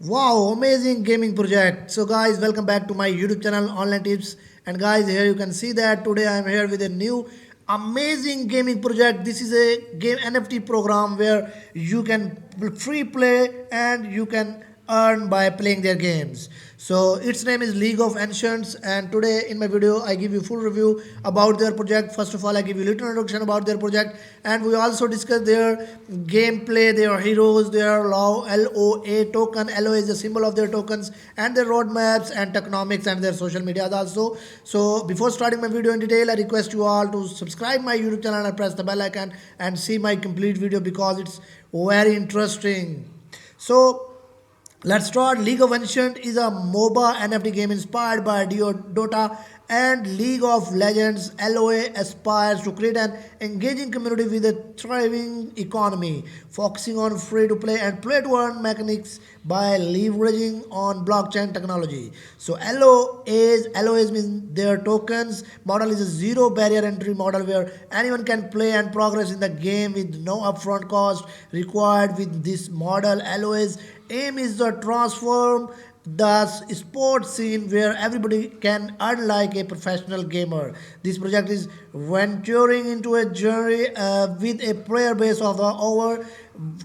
Wow, amazing gaming project. So guys, welcome back to my YouTube channel Online Tips. And guys, here you can see that today I am here with a new amazing gaming project. This is a game NFT program where you can free play and you can earn by playing their games. So its name is League of Ancients, and today in my video I give you full review about their project. First of all, I give you little introduction about their project, and we also discuss their gameplay, their heroes, their LOA token. LOA is the symbol of their tokens, and their roadmaps and tokenomics and their social media also. So before starting my video in detail, I request you all to subscribe my YouTube channel and press the bell icon and see my complete video because it's very interesting. So let's start. League of Ancient is a MOBA NFT game inspired by Dota and League of Legends. LOA aspires to create an engaging community with a thriving economy, focusing on free to play and play to earn mechanics by leveraging on blockchain technology. So LOAs mean their tokens model is a zero barrier entry model where anyone can play and progress in the game with no upfront cost required. With this model, LOAs aim is to transform the sports scene where everybody can earn like a professional gamer. This project is venturing into a journey with a player base of over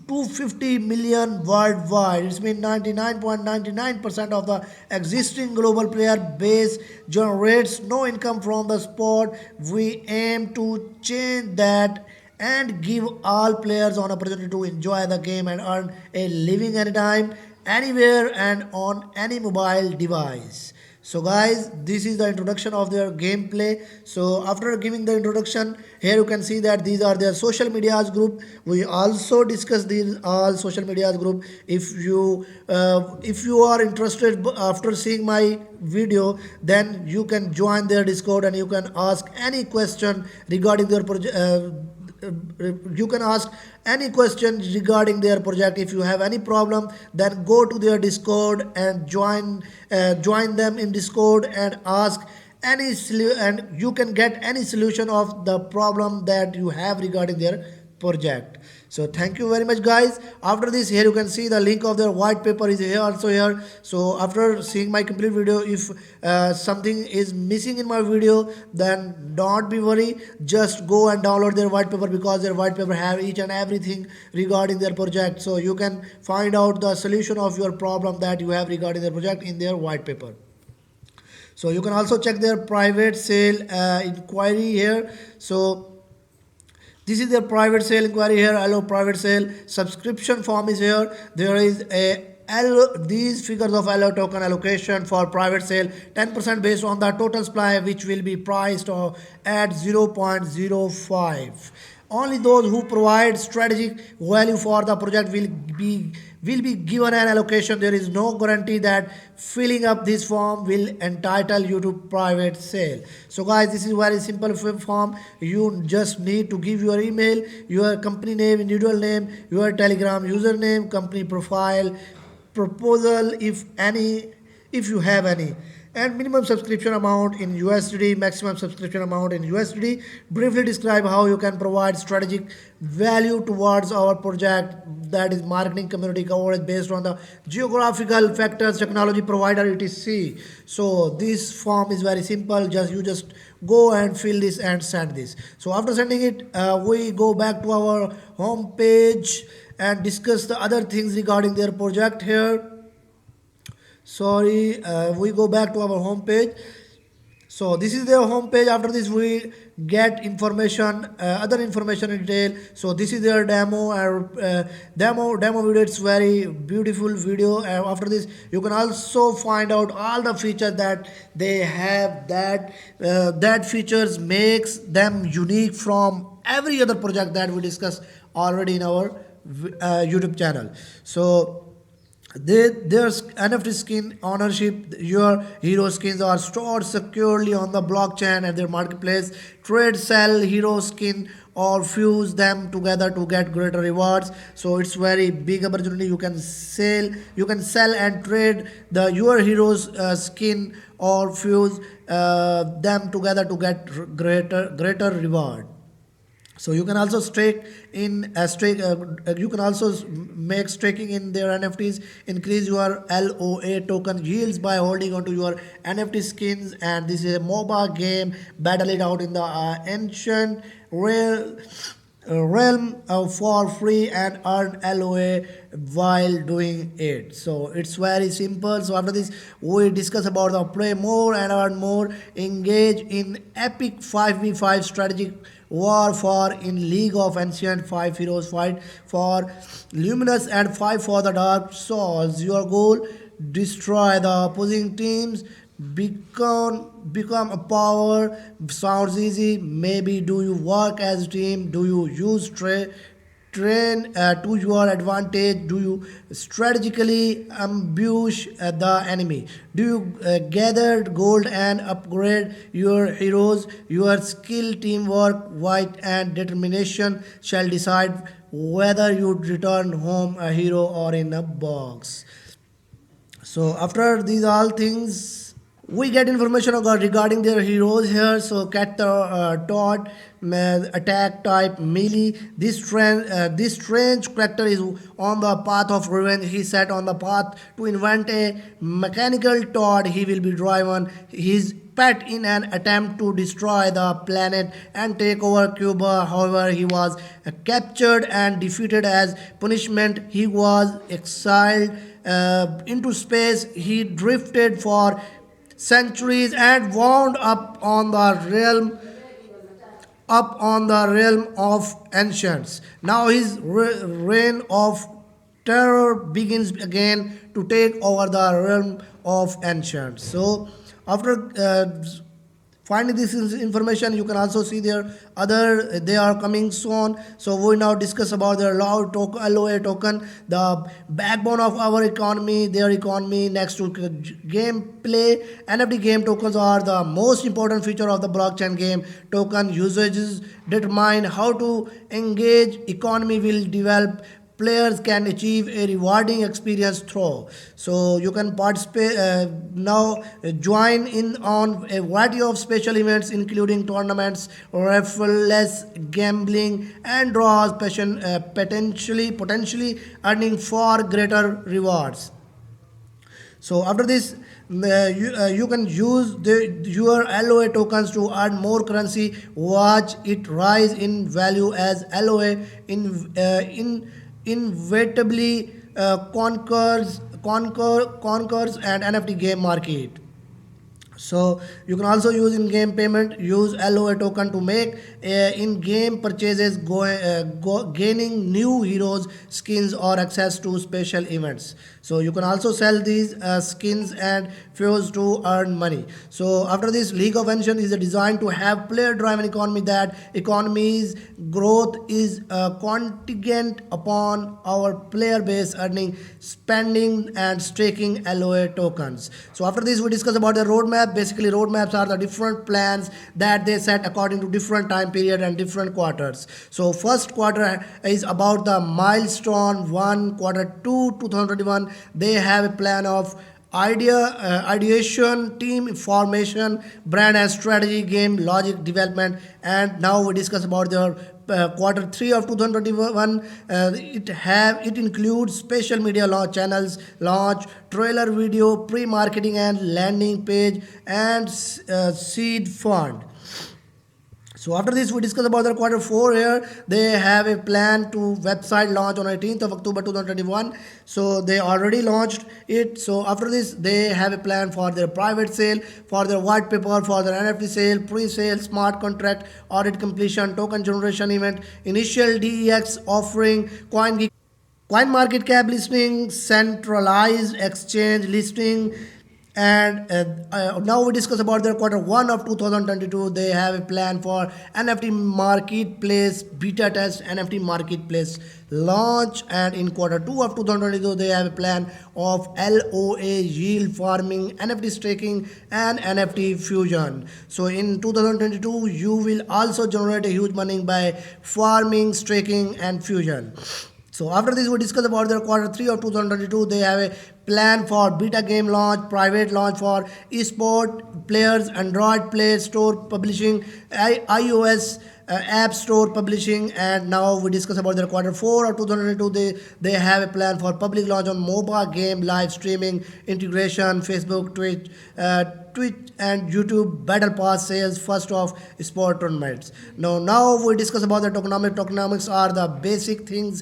250 million worldwide. It's mean 99.99% of the existing global player base generates no income from the sport. We aim to change that and give all players an opportunity to enjoy the game and earn a living anytime, anywhere, and on any mobile device. So guys, this is the introduction of their gameplay. So after giving the introduction, here you can see that these are their social medias group. We also discuss these all social medias group. If you are interested after seeing my video, then you can join their Discord and you can ask any question regarding their project. You can ask any question regarding their project. If you have any problem, then go to their Discord and join them in Discord and ask and you can get any solution of the problem that you have regarding their project. So thank you very much guys. After this, here you can see the link of their white paper is here also here. So after seeing my complete video, if something is missing in my video, then don't be worry, just go and download their white paper because their white paper have each and everything regarding their project, so you can find out the solution of your problem that you have regarding their project in their white paper. So you can also check their private sale inquiry here. So this is their private sale inquiry here. Allow private sale subscription form is here. There is a these figures of allow token allocation for private sale 10% based on the total supply, which will be priced at 0.05. Only those who provide strategic value for the project will be given an allocation. There is no guarantee that filling up this form will entitle you to private sale. So guys, this is very simple form. You just need to give your email, your company name, individual name, your Telegram username, company profile, proposal if you have any, and minimum subscription amount in USD, maximum subscription amount in USD. Briefly describe how you can provide strategic value towards our project, that is marketing, community coverage based on the geographical factors, technology provider, etc. So this form is very simple. Just go and fill this and send this. So after sending it, we go back to our home page and discuss the other things regarding their project here. Sorry, we go back to our home page. So this is their home page. After this, we get information, other information in detail. So this is their demo or demo video. It's very beautiful video. After this, you can also find out all the features that they have, that features makes them unique from every other project that we discussed already in our YouTube channel. So there's NFT skin ownership. Your hero skins are stored securely on the blockchain and their marketplace. Trade, sell hero skin or fuse them together to get greater rewards. So it's very big opportunity. You can sell and trade your hero's skin or fuse them together to get greater reward. So you can also stake in you can also make staking in their NFTs, increase your LOA token yields by holding onto your NFT skins. And this is a MOBA game, battle it out in the ancient real realm for free and earn LOA while doing it. So it's very simple. So after this, we discuss about the play more and earn more, engage in epic 5v5 strategic warfare in League of Ancient. 5 heroes fight for Luminous and 5 for the Dark Souls. Your goal: destroy the opposing teams, become a power. Sounds easy. Maybe do you work as a team? Do you use train to your advantage? Do you strategically ambush the enemy? Do you gather gold and upgrade your heroes? Your skill, teamwork, white, and determination shall decide whether you return home a hero or in a box. So after these all things, we get information about regarding their heroes here. So cat Todd, attack type melee. This strange character is on the path of revenge. He set on the path to invent a mechanical Todd. He will be driven his pet in an attempt to destroy the planet and take over Cuba. However, he was captured and defeated. As punishment, he was exiled into space. He drifted for centuries and wound up on the realm of ancients. Now his reign of terror begins again to take over the realm of ancients. So after finding this information, you can also see their other, they are coming soon. So we now discuss about their LOA token, the backbone of our economy, their economy. Next to gameplay, NFT game tokens are the most important feature of the blockchain. Game token usages determine how to engage economy will develop. Players can achieve a rewarding experience through. So you can participate now, join in on a variety of special events, including tournaments, raffles, gambling, and draws, potentially earning far greater rewards. So after this, you can use your LOA tokens to earn more currency. Watch it rise in value as LOA inevitably conquers and NFT game market. So you can also use in-game payment. Use LOA token to make in-game purchases, gaining new heroes, skins, or access to special events. So you can also sell these skins and fuse to earn money. So after this, League of Legends is designed to have player-driven economy. That economy's growth is contingent upon our player base earning, spending, and staking LOA tokens. So after this, we discuss about the roadmap. Basically, roadmaps are the different plans that they set according to different time period and different quarters. So first quarter is about the milestone one. Quarter 2 2021, they have a plan of ideation, team formation, brand and strategy, game logic development. And now we discuss about their quarter 3 of 2021. It includes special media launch, channels launch, trailer video, pre-marketing and landing page, and seed fund. So after this, we discuss about the quarter 4 here. They have a plan to website launch on 18th of October 2021. So they already launched it. So after this, they have a plan for their private sale, for their white paper, for their NFT sale, pre-sale, smart contract, audit completion, token generation event, initial DEX offering, coin market cap listing, centralized exchange listing. And now we discuss about their quarter 1 of 2022. They have a plan for NFT marketplace beta test, NFT marketplace launch. And in quarter 2 of 2022, they have a plan of LOA yield farming, NFT staking, and NFT fusion. So in 2022, you will also generate a huge money by farming, staking, and fusion. So after this, we discuss about their quarter 3 of 2022. They have a plan for beta game launch, private launch for esport players, Android Play Store publishing, iOS App Store publishing, and now we discuss about their quarter 4 of 2022. They have a plan for public launch on mobile game live streaming integration, Facebook, Twitch and YouTube battle pass sales first of sport tournaments. Now we discuss about the tokenomics. Tokenomics are the basic things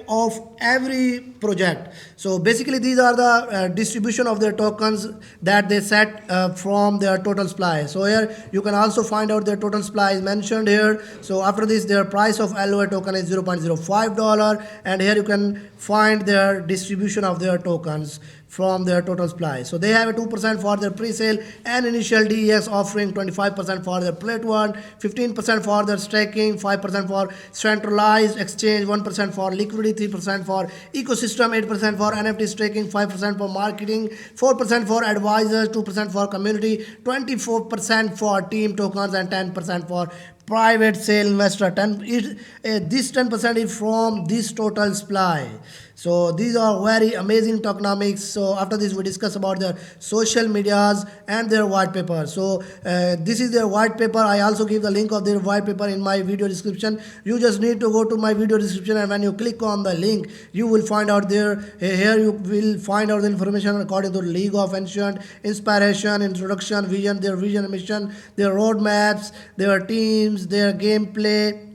of every project. So basically these are the distribution of their tokens that they set from their total supply. So here you can also find out their total supply is mentioned here. So after this, their price of LOA token is $0.05, and here you can find their distribution of their tokens from their total supply. So they have a 2% for their pre-sale and initial DEX offering, 25% for their plate one, 15% for their staking, 5% for centralized exchange, 1% for liquidity, 3% for ecosystem, 8% for NFT staking, 5% for marketing, 4% for advisors, 2% for community, 24% for team tokens, and 10% for private sale investor. This 10% is from this total supply. So these are very amazing tokenomics. So after this, we discuss about their social medias and their white paper. So this is their white paper. I also give the link of their white paper in my video description. You just need to go to my video description, and when you click on the link, you will find out there. Here you will find out the information according to League of Ancient, inspiration, introduction, vision, their vision, mission, their roadmaps, their teams, their gameplay,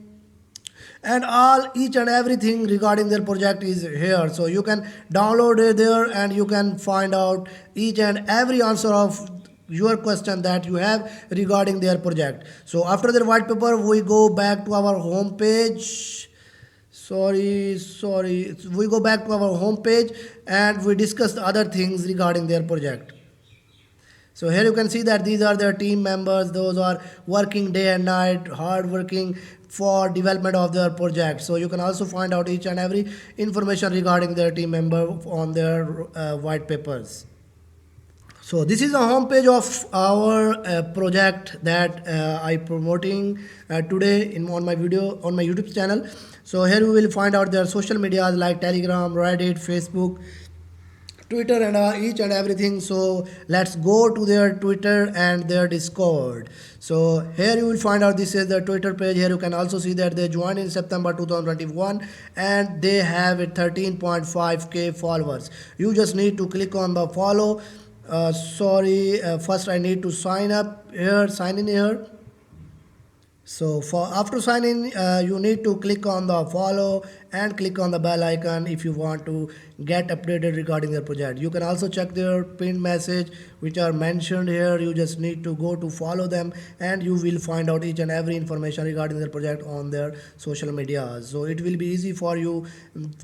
and each and everything regarding their project is here. So you can download it there, and you can find out each and every answer of your question that you have regarding their project. So after their white paper, we go back to our home page. We go back to our home page, and we discuss the other things regarding their project. So here you can see that these are their team members. Those are working day and night, hard working for development of their project. So you can also find out each and every information regarding their team member on their white papers. So this is the homepage of our project that I promoting today on my YouTube channel. So here we will find out their social medias like Telegram, Reddit, Facebook, Twitter, and each and everything. So let's go to their Twitter and their Discord. So here you will find out this is the Twitter page. Here you can also see that they joined in September 2021, and they have a 13.5k followers. You just need to click on the follow. First I need to sign in here. So after signing, you need to click on the follow and click on the bell icon if you want to get updated regarding their project. You can also check their pinned message which are mentioned here. You just need to go to follow them, and you will find out each and every information regarding their project on their social media. So it will be easy for you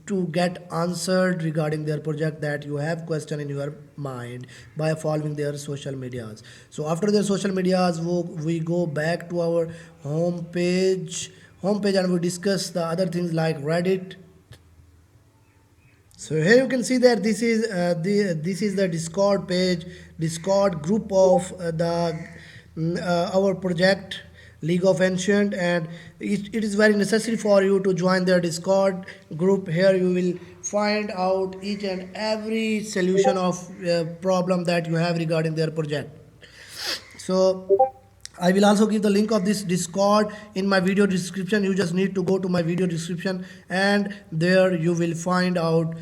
to get answered regarding their project that you have question in your mind by following their social medias. So after their social medias, we go back to our home page, and we discuss the other things like Reddit. So here you can see that this is the Discord page, Discord group of our project League of Ancient, and it is very necessary for you to join their Discord group. Here you will find out each and every solution of problem that you have regarding their project. So I will also give the link of this Discord in my video description. You just need to go to my video description, and there you will find out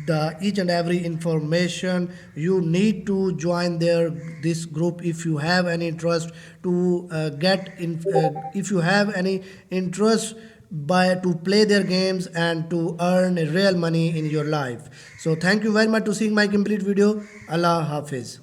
the each and every information. You need to join this group if you have any interest to if you have any interest to play their games and to earn real money in your life. So thank you very much to seeing my complete video. Allah Hafiz.